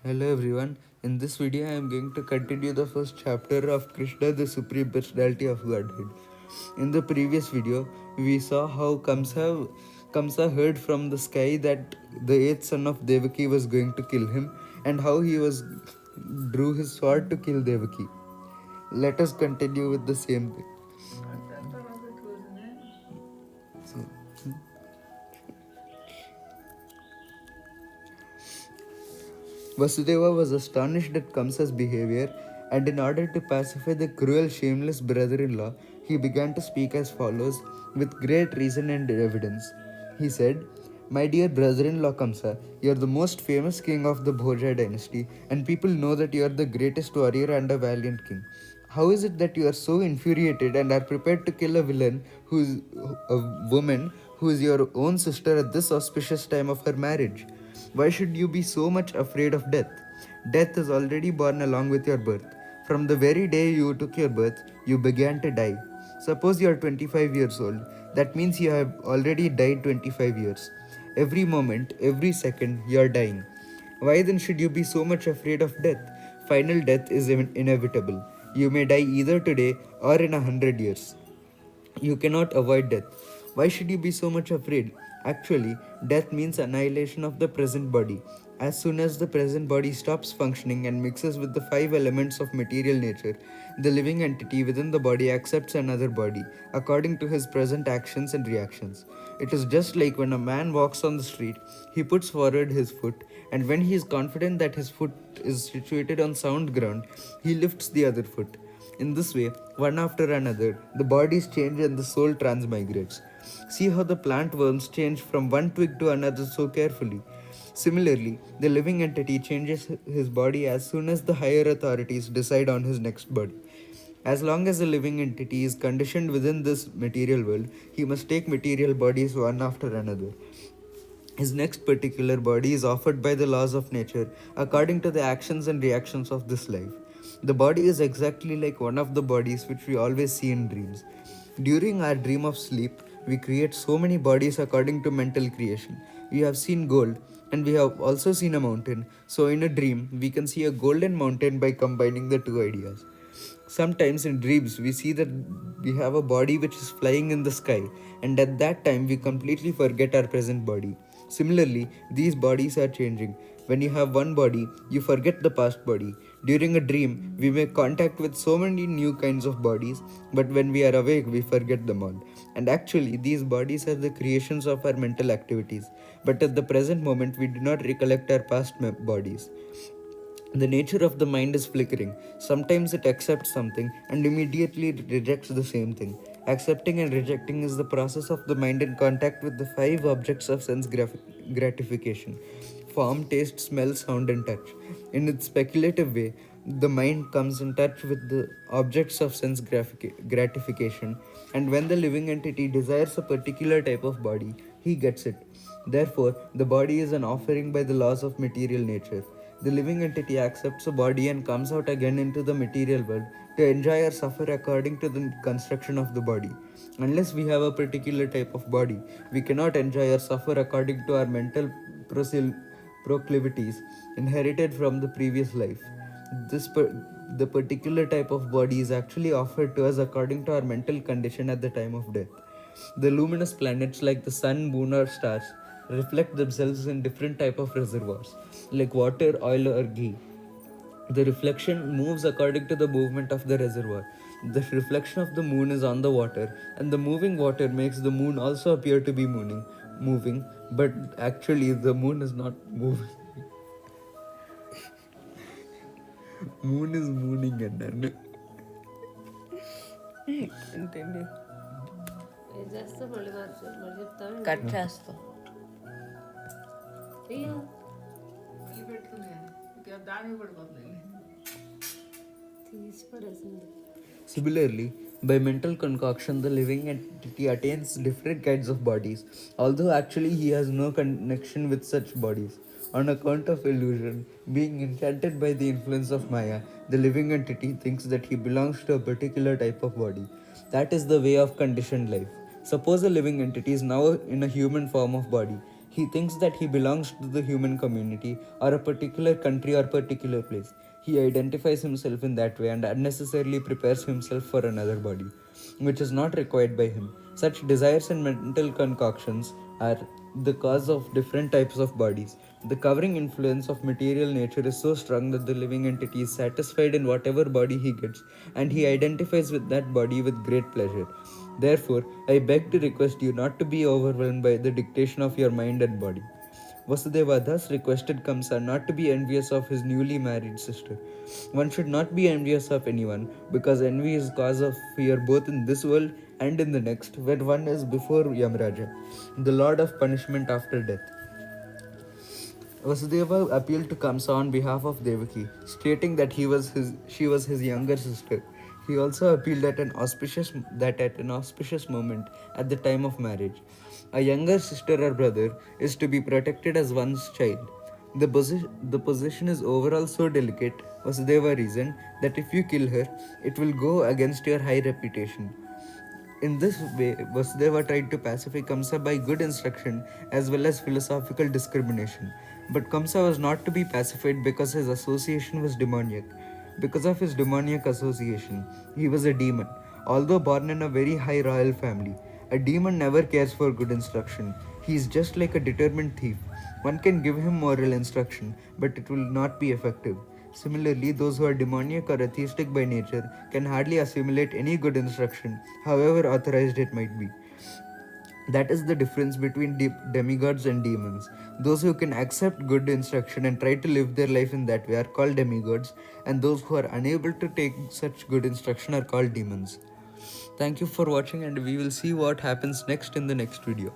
Hello everyone. In this video I am going to continue the first chapter of Krishna, the Supreme Personality of Godhead. In the previous video, we saw how Kamsa heard from the sky that the eighth son of Devaki was going to kill him and how he drew his sword to kill Devaki. Let us continue with the same thing. So, Vasudeva was astonished at Kamsa's behavior, and in order to pacify the cruel, shameless brother in law, he began to speak as follows with great reason and evidence. He said, "My dear brother in law Kamsa, you are the most famous king of the Bhoja dynasty, and people know that you are the greatest warrior and a valiant king. How is it that you are so infuriated and are prepared to kill a villain who is a woman who is your own sister at this auspicious time of her marriage? Why should you be so much afraid of death? Death is already born along with your birth. From the very day you took your birth, you began to die. Suppose you are 25 years old. That means you have already died 25 years. Every moment, every second, you are dying. Why then should you be so much afraid of death? Final death is inevitable. You may die either today or in 100 years. You cannot avoid death. Why should you be so much afraid? Actually, death means annihilation of the present body. As soon as the present body stops functioning and mixes with the five elements of material nature, the living entity within the body accepts another body according to his present actions and reactions. It is just like when a man walks on the street, he puts forward his foot, and when he is confident that his foot is situated on sound ground, he lifts the other foot. In this way, one after another, the bodies change and the soul transmigrates. See how the plant worms change from one twig to another so carefully. Similarly, the living entity changes his body as soon as the higher authorities decide on his next body. As long as the living entity is conditioned within this material world, he must take material bodies one after another. His next particular body is offered by the laws of nature according to the actions and reactions of this life. The body is exactly like one of the bodies which we always see in dreams. During our dream of sleep, we create so many bodies according to mental creation. We have seen gold and we have also seen a mountain. So, in a dream, we can see a golden mountain by combining the two ideas. Sometimes in dreams, we see that we have a body which is flying in the sky, and at that time, we completely forget our present body. Similarly, these bodies are changing. When you have one body, you forget the past body. During a dream, we make contact with so many new kinds of bodies, but when we are awake, we forget them all. And actually, these bodies are the creations of our mental activities. But at the present moment, we do not recollect our past bodies. The nature of the mind is flickering. Sometimes it accepts something and immediately rejects the same thing. Accepting and rejecting is the process of the mind in contact with the five objects of sense gratification: form, taste, smell, sound, and touch. In its speculative way, the mind comes in touch with the objects of sense gratification, and when the living entity desires a particular type of body, he gets it. Therefore, the body is an offering by the laws of material nature. The living entity accepts a body and comes out again into the material world to enjoy or suffer according to the construction of the body. Unless we have a particular type of body, we cannot enjoy or suffer according to our mental proclivities inherited from the previous life. The particular type of body is actually offered to us according to our mental condition at the time of death. The luminous planets like the sun, moon, or stars reflect themselves in different type of reservoirs like water, oil, or ghee. The reflection moves according to the movement of the reservoir. The reflection of the moon is on the water, and the moving water makes the moon also appear to be moving, but actually the moon is not moving. Moon is mooning and ఏంటండి ఇది చేస్తే మళ్ళీ మళ్ళీ చెప్తాను cut చేస్తాం తీసి పడేసింది. Similarly, by mental concoction, the living entity attains different kinds of bodies, although actually he has no connection with such bodies. On account of illusion, being enchanted by the influence of Maya, the living entity thinks that he belongs to a particular type of body. That is the way of conditioned life. Suppose a living entity is now in a human form of body. He thinks that he belongs to the human community or a particular country or particular place. He identifies himself in that way and unnecessarily prepares himself for another body, which is not required by him. Such desires and mental concoctions are the cause of different types of bodies. The covering influence of material nature is so strong that the living entity is satisfied in whatever body he gets, and he identifies with that body with great pleasure. Therefore, I beg to request you not to be overwhelmed by the dictation of your mind and body. Vasudeva thus requested Kamsa not to be envious of his newly married sister. One should not be envious of anyone, because envy is cause of fear both in this world and in the next, when one is before Yamraja, the lord of punishment after death. Vasudeva appealed to Kamsa on behalf of Devaki, stating that she was his younger sister. He also appealed at an auspicious moment at the time of marriage, a younger sister or brother is to be protected as one's child. The position is overall so delicate, Vasudeva reasoned, that if you kill her, it will go against your high reputation. In this way, Vasudeva tried to pacify Kamsa by good instruction as well as philosophical discrimination. But Kamsa was not to be pacified because his association was demoniac. Because of his demoniac association, he was a demon. Although born in a very high royal family, a demon never cares for good instruction. He is just like a determined thief. One can give him moral instruction, but it will not be effective. Similarly, those who are demoniac or atheistic by nature can hardly assimilate any good instruction, however authorized it might be. That is the difference between demigods and demons. Those who can accept good instruction and try to live their life in that way are called demigods, and those who are unable to take such good instruction are called demons. Thank you for watching, and we will see what happens next in the next video.